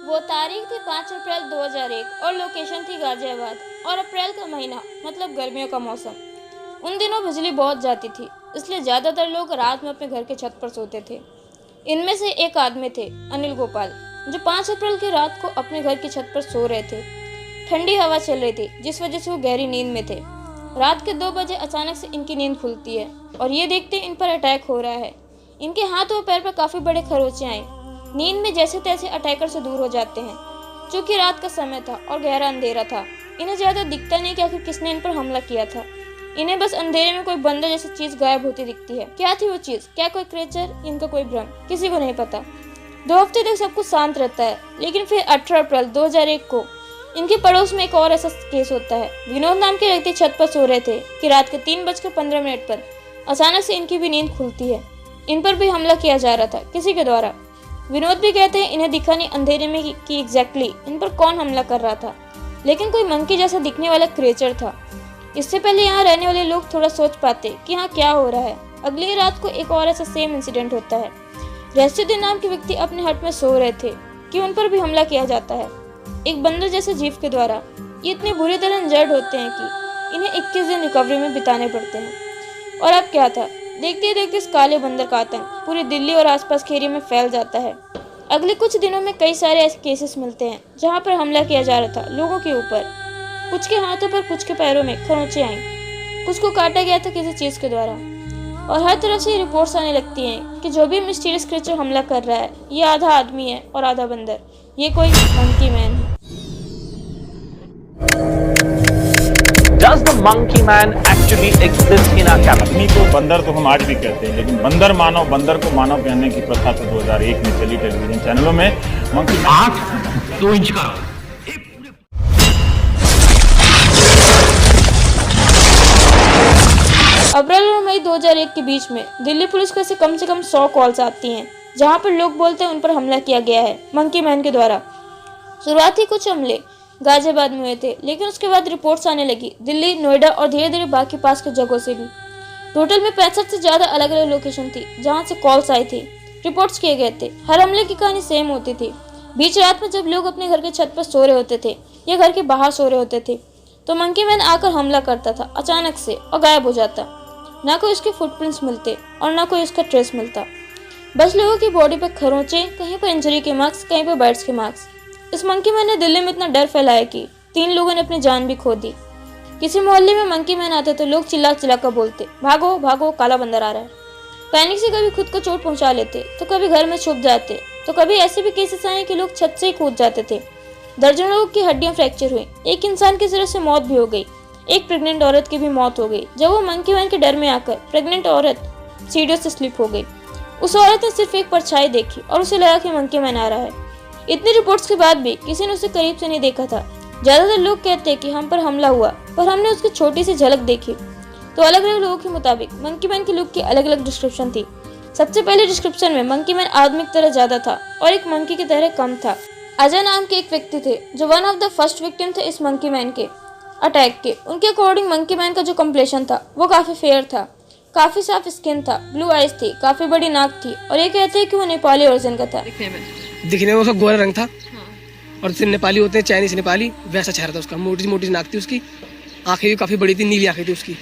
वो तारीख थी 5 अप्रैल 2001 और लोकेशन थी गाजियाबाद और अप्रैल का महीना मतलब गर्मियों का मौसम। उन दिनों बिजली बहुत जाती थी, इसलिए ज़्यादातर लोग रात में अपने घर के छत पर सोते थे। इनमें से एक आदमी थे अनिल गोपाल, जो 5 अप्रैल की रात को अपने घर की छत पर सो रहे थे। ठंडी हवा चल रही थी, जिस वजह से वो गहरी नींद में थे। रात के 2 बजे अचानक से इनकी नींद खुलती है और ये देखते इन पर अटैक हो रहा है। इनके हाथ और पैर पर काफ़ी बड़े खरोंचे आए। नींद में जैसे तैसे अटैकर से दूर हो जाते हैं। चूंकि रात का समय था और गहरा अंधेरा था, इन्हें ज्यादा दिखता नहीं कि आखिर किसने इन पर हमला किया था। इन्हें बस अंधेरे में कोई बंदर जैसी चीज गायब होती दिखती है। क्या थी वो चीज? क्या कोई क्रिएचर? इनका कोई भ्रम? किसी को नहीं पता। 2 हफ्ते तक सब कुछ शांत रहता है, लेकिन फिर 18 अप्रैल 2001 को इनके पड़ोस में एक और ऐसा केस होता है। विनोद नाम के व्यक्ति छत पर सो रहे थे कि रात के 3:15 पर अचानक से इनकी भी नींद खुलती है। इन पर भी हमला किया जा रहा था किसी के द्वारा। विनोद भी कहते हैं इन्हें दिखा नहीं अंधेरे में कि एग्जैक्टली इन पर कौन हमला कर रहा था, लेकिन कोई मंकी जैसा दिखने वाला क्रिएचर था। इससे पहले यहाँ रहने वाले लोग थोड़ा सोच पाते कि यहाँ क्या हो रहा है। अगली रात को एक और ऐसा सेम इंसिडेंट होता है। रहस्युद्दीन नाम के व्यक्ति अपने हट में सो रहे थे कि उन पर भी हमला किया जाता है एक बंदर जैसे जीव के द्वारा। ये इतनी बुरी तरह इंजर्ड होते हैं कि इन्हें 21 दिन रिकवरी में बिताने पड़ते हैं। और अब क्या था, देखते ही देखते इस काले बंदर का आतंक पूरी दिल्ली और आसपास के एरिया में फैल जाता है। अगले कुछ दिनों में कई सारे ऐसे केसेस मिलते हैं जहां पर हमला किया जा रहा था लोगों के ऊपर। कुछ के हाथों पर, कुछ के पैरों में खरोंचे आई, कुछ को काटा गया था किसी चीज के द्वारा। और हर तरफ से रिपोर्ट्स आने लगती हैं कि जो भी मिस्टीरियस क्रिएचर हमला कर रहा है, ये आधा आदमी है और आधा बंदर। ये कोई मंकी मैन है। Does the monkey man actually exist in our capital? आदमी को बंदर तो हम आज भी कहते हैं, लेकिन बंदर को मानव कहने की प्रथा तो 2001 में चली टेलीविजन चैनलों में। मंकी 8-2 इंच का। अप्रैल और मई 2001 के बीच में दिल्ली पुलिस को से कम 100 कॉल्स आती हैं जहां पर लोग बोलते हैं उन पर हमला किया गया है मंकी मैन के द्वारा। शुरुआती कुछ हमले गाजियाबाद में हुए थे, लेकिन उसके बाद रिपोर्ट्स आने लगी दिल्ली, नोएडा और धीरे धीरे बाकी पास के जगहों से भी। टोटल में 65 से ज्यादा अलग अलग लोकेशन थी जहां से कॉल्स आई थी, रिपोर्ट्स किए गए थे। हर हमले की कहानी सेम होती थी। बीच रात में जब लोग अपने घर के छत पर सो रहे होते थे या घर के बाहर सो रहे होते थे, तो मंकी मैन आकर हमला करता था अचानक से और गायब हो जाता। ना कोई उसके फुटप्रिंट्स मिलते और ना कोई उसका ट्रेस मिलता। बस लोगों की बॉडी पर खरोंचे, कहीं पर इंजरी के मार्क्स, कहीं पर बाइट्स के मार्क्स। इस मंकी मैन ने दिल्ली में इतना डर फैलाया कि 3 लोगों ने अपनी जान भी खो दी। किसी मोहल्ले में मंकी मैन आते तो लोग चिल्ला चिल्ला कर बोलते, भागो भागो, काला बंदर आ रहा है। पैनिक से कभी खुद को चोट पहुंचा लेते, तो कभी घर में छुप जाते, तो कभी ऐसे भी केसेस आए कि लोग छत से ही कूद जाते थे। दर्जनों लोगों की हड्डियां फ्रैक्चर हुई। एक इंसान की तरह से मौत भी हो गई। एक प्रेग्नेंट औरत की भी मौत हो गई जब वो मंकी मैन के डर में आकर प्रेग्नेंट औरत सीढ़ियों से स्लिप हो गई। उस औरत ने सिर्फ एक परछाई देखी और उसे लगा कि मंकी मैन आ रहा है। इतनी रिपोर्ट्स के बाद भी किसी ने उसे करीब से नहीं देखा था। ज्यादातर लोग कहते हैं कि हम पर हमला हुआ, पर हमने उसकी छोटी सी झलक देखी। तो अलग अलग लोगों के मुताबिक मंकी मैन के लुक की अलग अलग डिस्क्रिप्शन थी। सबसे पहले डिस्क्रिप्शन में मंकी मैन आदमी की तरह ज्यादा था और एक मंकी की तरह कम था। अजय नाम के एक व्यक्ति थे जो one of the first victim थे इस मंकी मैन के अटैक के। उनके अकॉर्डिंग मंकी मैन का जो कम्प्लेशन था वो काफी फेयर था, काफी साफ स्किन था, ब्लू आइज थी, काफी बड़ी नाक थी और ये कहते हैं कि वो नेपाली ओरिजिन का था। दिखने में उसका गोरा रंग था और जैसे नेपाली होते हैं, चाइनीज नेपाली, वैसा चेहरा था उसका। मोटी मोटी नाक थी उसकी, आंखें भी काफी बड़ी थी, नीली आंखें थी उसकी।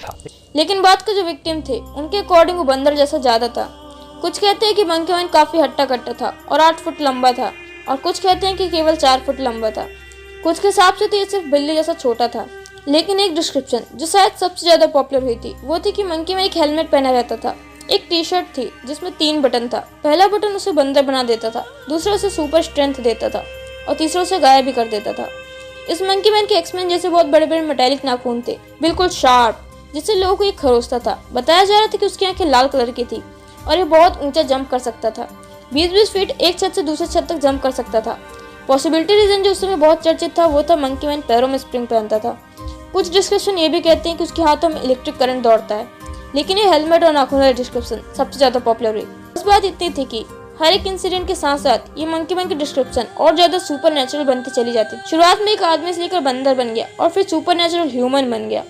लेकिन बात के जो विक्टिम थे उनके अकॉर्डिंग वो बंदर जैसा ज्यादा था। कुछ कहते हैं कि मंकी मैन काफी हट्टा कट्टा था और 8 फुट लंबा था, और कुछ कहते हैं कि केवल 4 फुट लंबा था। कुछ के हिसाब से तो ये सिर्फ बिल्ली जैसा छोटा था। लेकिन एक डिस्क्रिप्शन जो शायद सबसे ज्यादा पॉपुलर हुई थी वो थी कि मंकी मैन एक हेलमेट पहना रहता था। एक टी शर्ट थी जिसमें 3 बटन था। पहला बटन उसे बंदर बना देता था, दूसरा उसे सुपर स्ट्रेंथ देता था और तीसरा उसे गायब भी कर देता था। इस मंकी मैन के एक्समैन जैसे बहुत बड़े बड़े मेटालिक नाखून थे, बिल्कुल शार्प, जिससे लोगों को ये खरोचता था। बताया जा रहा था कि उसकी आंखें लाल कलर की थी और ये बहुत ऊंचा जंप कर सकता था। 20-20 फीट एक छत से दूसरे छत तक जंप कर सकता था। पॉसिबिलिटी रीजन जो उस समय बहुत चर्चित था वो था मंकी मैन पैरों में स्प्रिंग पहनता था। कुछ डिस्क्रिप्शन ये भी कहते हैं कि उसके हाथों में इलेक्ट्रिक करंट दौड़ता है, लेकिन ये हेलमेट और नाखून वाली डिस्क्रिप्शन सबसे ज्यादा पॉपुलर हुई। बस बात इतनी थी कि हर एक इंसिडेंट के साथ साथ ये मंकी मैन की डिस्क्रिप्शन और ज्यादा सुपर नेचुरल बनती चली जाती। शुरुआत में एक आदमी से लेकर बंदर बन गया और फिर सुपर नेचुरल ह्यूमन बन गया।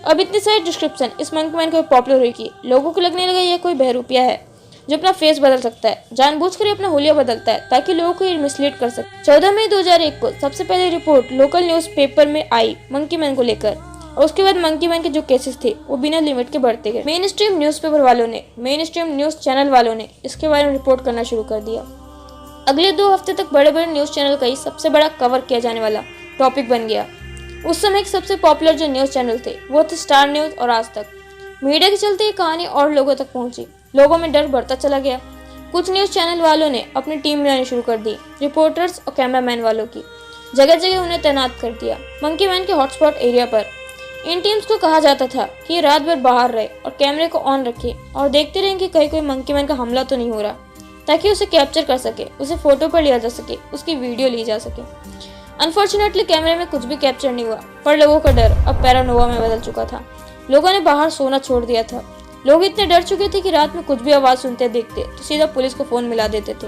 अब इतनी सारी डिस्क्रिप्शन इस मंकी मैन को पॉपुलर हुई कि लोगों को लगने लगा ये कोई बहरूपिया है। जो अपना फेस बदल सकता है, जानबूझकर ही अपना हुलिया बदलता है ताकि लोगों को ये मिसलीड कर सके। 14 मई 2001 को सबसे पहले रिपोर्ट लोकल न्यूज़पेपर में आई मंकी मैन को लेकर, और उसके बाद मंकी मैन के जो केसेस थे वो बिना लिमिट के बढ़ते गए। मेन स्ट्रीम न्यूज़पेपर वालों ने, मेन स्ट्रीम न्यूज़ चैनल वालों ने इसके बारे में रिपोर्ट करना शुरू कर दिया। अगले 2 हफ्ते तक बड़े बड़े न्यूज़ चैनल का ही सबसे बड़ा कवर किया जाने वाला टॉपिक बन गया। उस समय के सबसे पॉपुलर जो न्यूज़ चैनल थे वो थे स्टार न्यूज़ और आज तक। मीडिया के चलते ये कहानी और लोगों तक पहुंची, लोगों में डर बढ़ता चला गया। कुछ न्यूज़ चैनल वालों ने अपनी टीम बनानी शुरू कर दी, रिपोर्टर्स और कैमरामैन वालों की। जगह जगह उन्हें तैनात कर दिया मंकी मैन के हॉटस्पॉट एरिया पर। इन टीम्स को कहा जाता था कि ये रात भर बाहर रहे और कैमरे को ऑन रखे और देखते रहें कि कहीं कोई मंकी मैन का हमला तो नहीं हो रहा, ताकि उसे कैप्चर कर सके, उसे फोटो पर लिया जा सके, उसकी वीडियो ली जा सके। अनफॉर्चुनेटली कैमरे में कुछ भी कैप्चर नहीं हुआ, पर लोगों का डर अब पैरानोवा में बदल चुका था। लोगों ने बाहर सोना छोड़ दिया था। लोग इतने डर चुके थे कि रात में कुछ भी आवाज़ सुनते देखते तो सीधा पुलिस को फ़ोन मिला देते थे।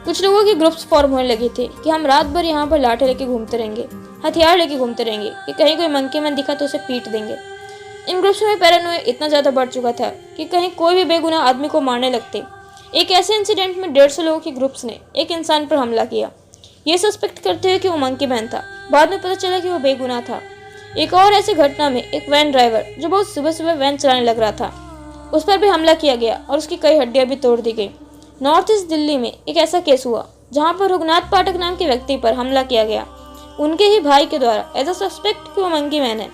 कुछ लोगों के ग्रुप्स फॉर्म होने लगे थे कि हम रात भर यहाँ पर लाठे लेके घूमते रहेंगे, हथियार लेके घूमते रहेंगे कि कहीं कोई मंकी मैन दिखा तो उसे पीट देंगे। इन ग्रुप्स में पैरानोया इतना ज़्यादा बढ़ चुका था कि कहीं कोई भी बेगुनाह आदमी को मारने लगते। एक ऐसे इंसिडेंट में 150 लोगों के ग्रुप्स ने एक इंसान पर हमला किया, ये सस्पेक्ट करते हुए कि वो मंकी मैन था। बाद में पता चला कि वो बेगुनाह था। एक और ऐसी घटना में एक वैन ड्राइवर जो बहुत सुबह सुबह वैन चलाने लग रहा था, उस पर भी हमला किया गया और उसकी कई हड्डियां भी तोड़ दी गई। नॉर्थ ईस्ट दिल्ली में एक ऐसा केस हुआ जहां पर रघुनाथ पाठक नाम के व्यक्ति पर हमला किया गया, उनके ही भाई के द्वारा एज अ सस्पेक्ट कि वो मंकी मैन है।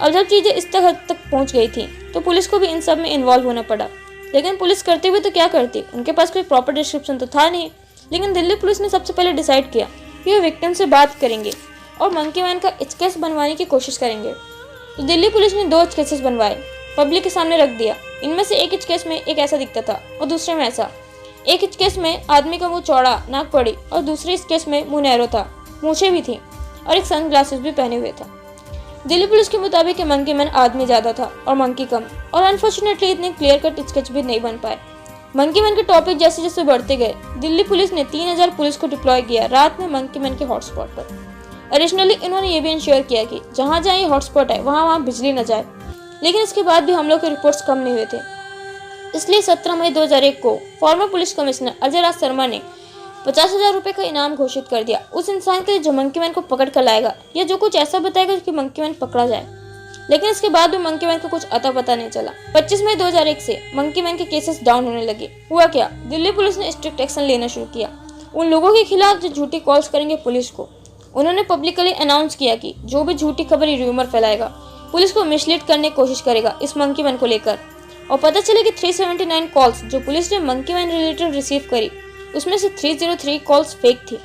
अब जब चीज़ें इस हद तक पहुंच गई थी तो पुलिस को भी इन सब में इन्वॉल्व होना पड़ा। लेकिन पुलिस करते हुए तो क्या करती, उनके पास कोई प्रॉपर डिस्क्रिप्शन तो था नहीं। लेकिन दिल्ली पुलिस ने सबसे पहले डिसाइड किया कि वो विक्टिम से बात करेंगे और मंकी मैन का स्केच बनवाने की कोशिश करेंगे। तो दिल्ली पुलिस ने 2 स्केचेस बनवाए, पब्लिक के सामने रख दिया। इनमें से एक स्केच में एक ऐसा दिखता था और दूसरे में ऐसा। एक स्केच में आदमी का मुंह चौड़ा, नाक बड़ी, और दूसरे स्केच में मुंह नैरो था, मूछें भी थी और एक सनग्लासेस भी पहने हुए था। दिल्ली पुलिस के मुताबिक मंकी मैन आदमी ज़्यादा था और मंकी कम, और अनफॉर्चुनेटली इतने क्लियर कट स्केच भी नहीं बन पाए। मंकी मैन के टॉपिक जैसे जैसे बढ़ते गए, दिल्ली पुलिस ने 3000 पुलिस को डिप्लॉय किया रात में मंकी मैन के हॉटस्पॉट पर। एडिशनली इन्होंने ये भी इंश्योर किया कि जहाँ जहाँ ये हॉटस्पॉट है वहाँ बिजली न जाए। लेकिन इसके बाद भी हमलों के रिपोर्ट्स कम नहीं हुए थे। इसलिए 17 मई 2001 को farmer police commissioner Ajay Raj Sharma ने 50,000 रुपये का इनाम घोषित कर दिया उस इंसान के लिए जो मंकी मैन को पकड़ कर लाएगा या जो कुछ ऐसा बताएगा कि मंकी मैन पकड़ा जाए। लेकिन इसके बाद भी मंकी मैन का कुछ अता पता नहीं चला। 25 मई 2001 से मंकी मैन के केसेस डाउन होने लगे। हुआ क्या, दिल्ली पुलिस ने स्ट्रिक्ट एक्शन लेना शुरू किया उन लोगों के खिलाफ जो झूठी कॉल्स करेंगे पुलिस को। उन्होंने पब्लिकली अनाउंस किया कि जो भी झूठी खबर या र्यूमर फैलाएगा पुलिस को मिसलीड करने की कोशिश करेगा इस मंकी मैन को लेकर। और पता चले कि 379 कॉल्स जो पुलिस ने मंकी मैन रिलेटेड रिसीव करी, उसमें से 303 कॉल्स फेक थी।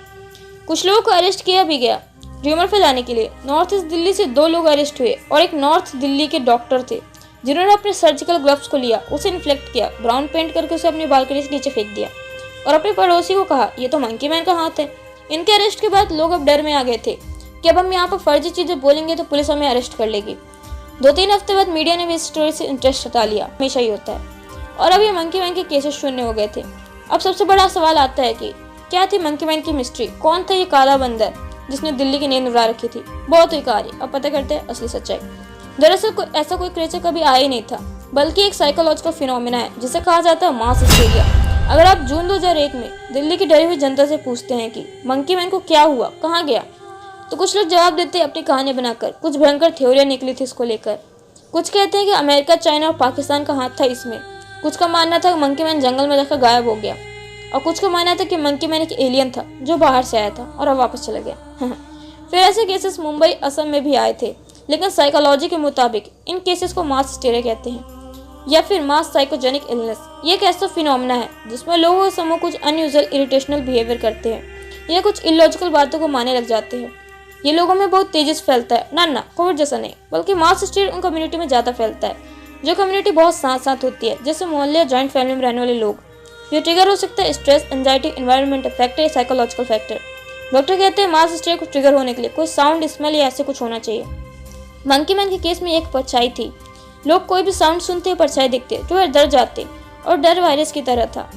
कुछ लोगों को अरेस्ट किया भी गया र्यूमर फैलाने के लिए। नॉर्थ ईस्ट दिल्ली से 2 लोग अरेस्ट हुए और एक नॉर्थ दिल्ली के डॉक्टर थे जिन्होंने अपने सर्जिकल ग्लव्स को लिया, उसे इन्फ्लेक्ट किया, ब्राउन पेंट करके उसे अपनी बालकनी से नीचे फेंक दिया और अपने पड़ोसी को कहा ये तो मंकी मैन का हाथ है। इनके अरेस्ट के बाद लोग अब डर में आ गए थे कि अब हम यहाँ पर फर्जी चीज़ें बोलेंगे तो पुलिस हमें अरेस्ट कर लेगी। 2-3 हफ्ते बाद मीडिया ने भी इस स्टोरी से इंटरेस्ट हटा लिया, हमेशा ही होता है। और अब ये मंकी मैन के केसेस शून्य हो गए थे। अब सबसे बड़ा सवाल आता है कि क्या थी मंकी मैन की मिस्ट्री, कौन था ये काला बंदर जिसने दिल्ली की नींद उड़ा रखी थी। बहुत हुई कहानी, अब पता करते हैं असली सच्चाई। दरअसल ऐसा कोई क्रिएचर कभी आया ही नहीं था, बल्कि एक साइकोलॉजिकल फिनोमिना है जिसे कहा जाता है मास हिस्टेरिया। अगर आप जून 2001 में दिल्ली की डरी हुई जनता से पूछते हैं कि मंकी मैन को क्या हुआ, कहाँ गया, तो कुछ लोग जवाब देते हैं अपनी कहानी बनाकर। कुछ भयंकर थ्योरियाँ निकली थी इसको लेकर। कुछ कहते हैं कि अमेरिका, चाइना और पाकिस्तान का हाथ था इसमें। कुछ का मानना था कि मंकी मैन जंगल में जाकर गायब हो गया और कुछ का मानना था कि मंकी मैन एक एलियन था जो बाहर से आया था और अब वापस चला गया। फिर ऐसे केसेस मुंबई, असम में भी आए थे, लेकिन साइकोलॉजी के मुताबिक इन केसेस को मास हिस्टेरिया कहते हैं या फिर मास साइकोजेनिक इलनेस। ये एक ऐसा फिनोमेना है जिसमें लोगों का समूह कुछ अनयूजुअल इरिटेशनल बिहेवियर करते हैं या कुछ इलॉजिकल बातों को मानने लग जाते हैं। ये लोगों में बहुत तेजी से फैलता है, ना कोविड जैसा नहीं, बल्कि मास हिस्टेरिया उन कम्युनिटी में ज़्यादा फैलता है जो कम्युनिटी बहुत साथ साथ होती है, जैसे मोहल्ले या जॉइंट फैमिली में रहने वाले लोग। ये ट्रिगर हो सकता है स्ट्रेस, एंजाइटी, एनवायरमेंट फैक्टर या साइकोलॉजिकल फैक्टर। डॉक्टर कहते हैं मास हिस्टेरिया को ट्रिगर होने के लिए कोई साउंड, स्मेल या ऐसे कुछ होना चाहिए। मंकी मैन के केस में एक परछाई थी। लोग कोई भी साउंड सुनते परछाई दिखते जो है डर जाते, और डर वायरस की तरह था।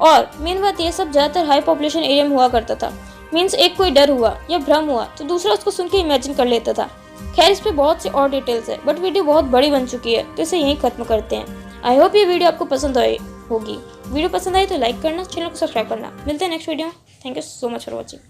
और मेन बात ये सब ज़्यादातर हाई पॉपुलेशन एरिया में हुआ करता था। मीन्स एक कोई डर हुआ या भ्रम हुआ तो दूसरा उसको सुन के इमेजिन कर लेता था। खैर इस पे बहुत से और डिटेल्स है, बट वीडियो बहुत बड़ी बन चुकी है तो इसे यहीं खत्म करते हैं। आई होप ये वीडियो आपको पसंद आई होगी। वीडियो पसंद आई तो लाइक करना, चैनल को सब्सक्राइब करना। मिलते हैं नेक्स्ट वीडियो में। Thank you so much for watching.